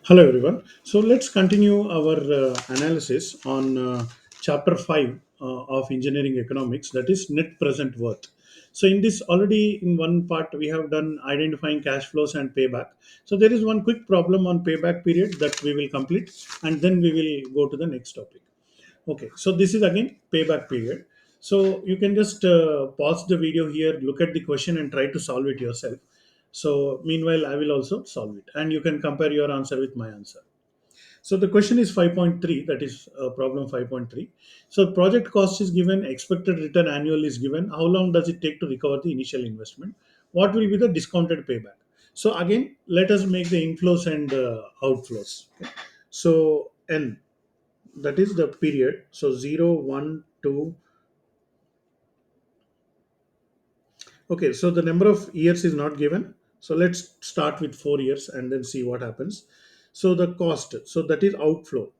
Hello, everyone. So let's continue our analysis on chapter 5 of engineering economics, that is net present worth. So, in this, already in one part, we have done identifying cash flows and payback. So, there is one quick problem on payback period that we will complete, and then we will go to the next topic. Okay, so this is again payback period. So you can just pause the video here, look at the question, and try to solve it yourself. So meanwhile, I will also solve it, and you can compare your answer with my answer. So the question is 5.3, that is problem 5.3. So project cost is given, expected return annual is given. How long does it take to recover the initial investment? What will be the discounted payback? So again, let us make the inflows and outflows. Okay. So N, that is the period. So 0, 1, 2. Okay, so the number of years is not given. So let's start with 4 years and then see what happens. So the cost, so that is outflow.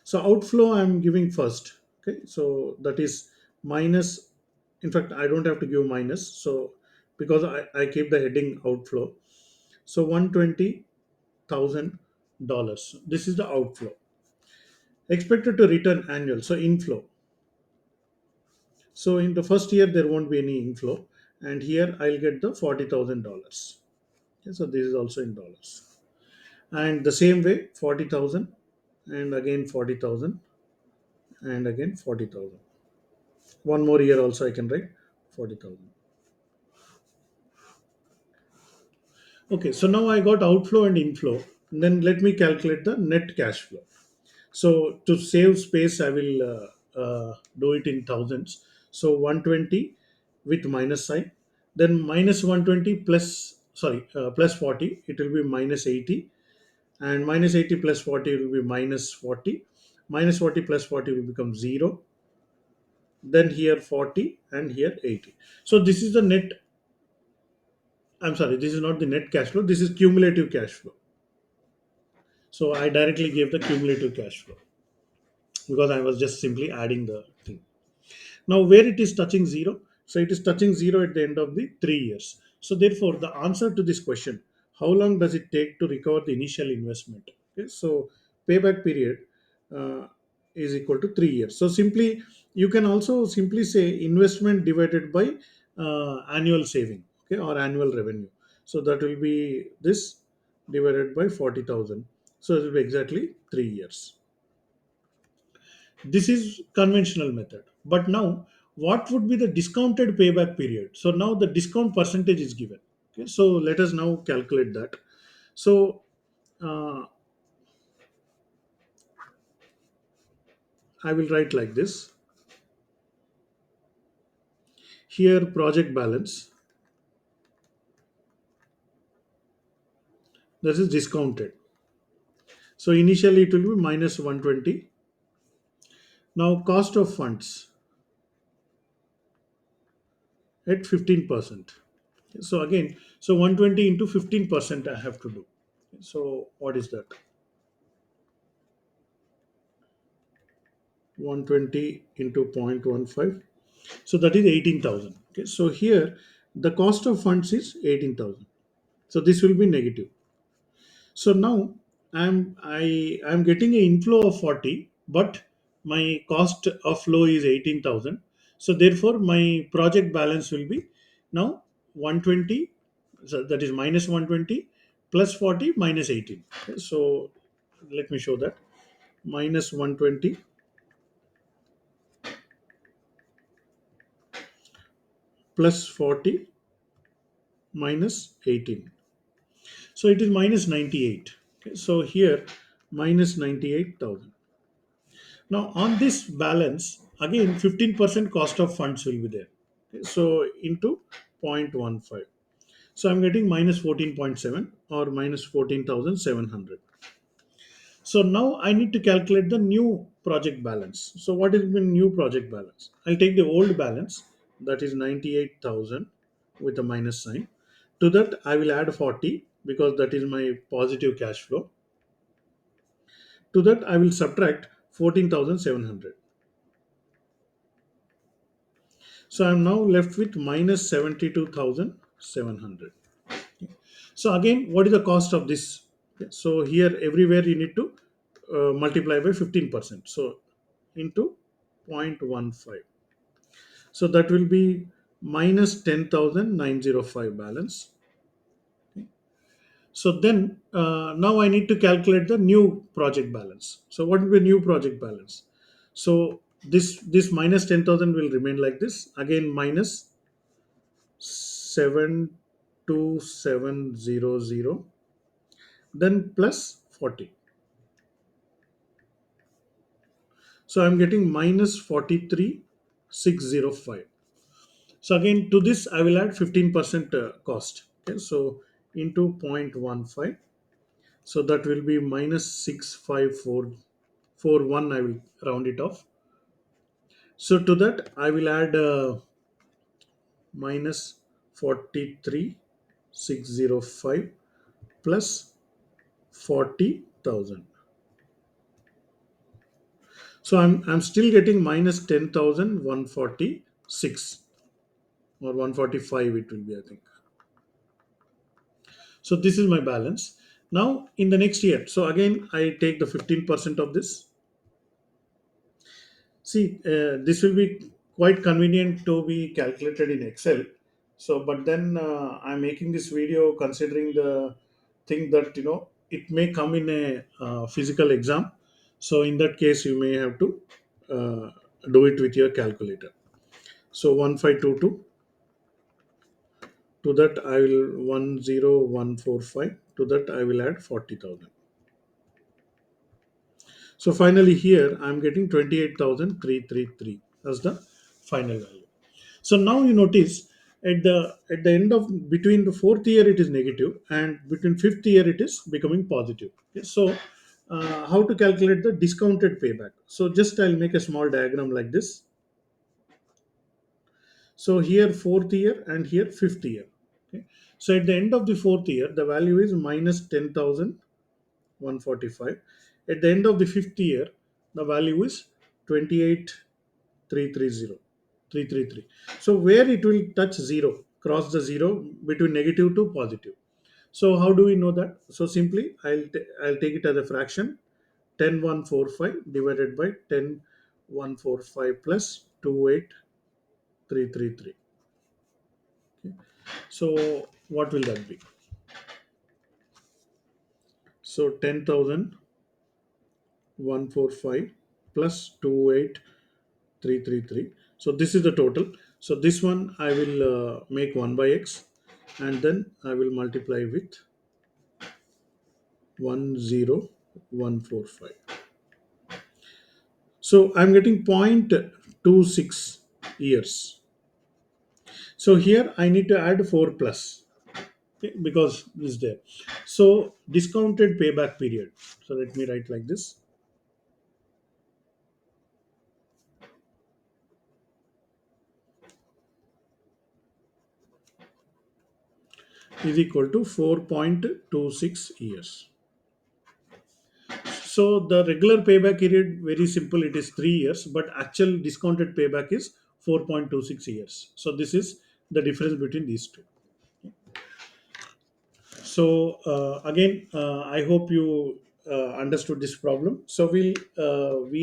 So outflow I'm giving first. Okay, so that is minus. In fact, I don't have to give minus. So because I keep the heading outflow. So $120,000. This is the outflow. Expected to return annual. So inflow. So in the first year there won't be any inflow, and here I'll get the $40,000. Okay, so this is also in dollars, and the same way 40,000, and again 40,000, and again 40,000. One more year also I can write 40,000. Okay, so now I got outflow and inflow. Then let me calculate the net cash flow. So to save space, I will do it in thousands. So 120 with minus sign, then minus 120 plus, sorry, plus 40, it will be minus 80, and minus 80 plus 40 will be minus 40. Minus 40 plus 40 will become 0. Then here 40 and here 80. So this is the net. I'm sorry, this is not the net cash flow. This is cumulative cash flow. So I directly gave the cumulative cash flow because I was just simply adding the thing. Now, where it is touching zero, so it is touching zero at the end of the 3 years. So, therefore, the answer to this question, how long does it take to recover the initial investment? Okay, so payback period uh, is equal to 3 years. So, simply you can also simply say investment divided by annual saving, okay, or annual revenue. So that will be this divided by 40,000. So it will be exactly 3 years. This is conventional method. But now, what would be the discounted payback period? So now the discount percentage is given. Okay, so let us now calculate that. So uh, I will write like this. Here, project balance. This is discounted. So initially it will be minus 120. Now cost of funds at 15%. So again, so 120 into 15% I have to do. So what is that? 120 into 0.15. So that is 18,000. Okay. So here the cost of funds is 18,000. So this will be negative. So now I'm getting an inflow of 40, but my cost of flow is 18,000. So therefore my project balance will be now 120. So that is minus 120 plus 40 minus 18. Okay, so let me show that. Minus 120 plus 40 minus 18. So it is minus 98. Okay, so here minus 98,000. Now on this balance, again 15% cost of funds will be there. Okay, so into 0.15. So I'm getting minus 14.7 or minus 14,700. So now I need to calculate the new project balance. So what is the new project balance? I'll take the old balance, that is 98,000 with a minus sign. To that I will add 40 because that is my positive cash flow. To that I will subtract 14,700. So I'm now left with minus 72,700. So again, what is the cost of this? Okay, so here everywhere you need to multiply by 15%. So into 0.15. So that will be minus 10,905 balance. So then now I need to calculate the new project balance. So what will be new project balance? So this minus 10,000 will remain like this. Again minus 72700, then plus 40. So I'm getting minus 43,605. So again to this I will add 15% cost. Okay, so into 0.15. So that will be minus 65441. I will round it off. So to that I will add minus 43,605 plus 40,000. So I'm still getting minus 10,146 or 145 it will be, I think. So this is my balance. Now in the next year, so again I take the 15% of this. See, this will be quite convenient to be calculated in Excel. So, but then I'm making this video considering the thing that it may come in a physical exam. So, in that case, you may have to uh, do it with your calculator. So, 1522, to that I will 10145, to that I will add 40,000. So, finally, here I'm getting 28,333 as the final value. So now you notice at the end of between the fourth year it is negative and between fifth year it is becoming positive. Okay, so how to calculate the discounted payback? So just I'll make a small diagram like this. So here fourth year and here fifth year. Okay. So at the end of the fourth year the value is minus 10,145. At the end of the fifth year the value is 28,330. 333. So where it will touch zero, cross the zero between negative to positive. So how do we know that? So simply I'll take it as a fraction. 10,145 divided by 10,145 plus 28,333. So what will that be? So 10,145 plus 28,333. So this is the total. So this one I will make 1 by x, and then I will multiply with 10145. So I'm getting 0.26 years. So here I need to add 4 plus, okay, because this is there. So discounted payback period. So let me write like this, is equal to 4.26 years. So the regular payback period, very simple, it is 3 years, but actual discounted payback is 4.26 years. So this is the difference between these two. So again, I hope you understood this problem. So we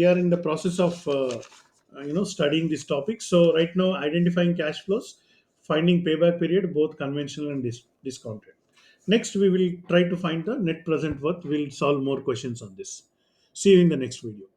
are in the process of studying this topic. So right now, identifying cash flows, finding payback period, both conventional and discounted. Next, we will try to find the net present worth. We'll solve more questions on this. See you in the next video.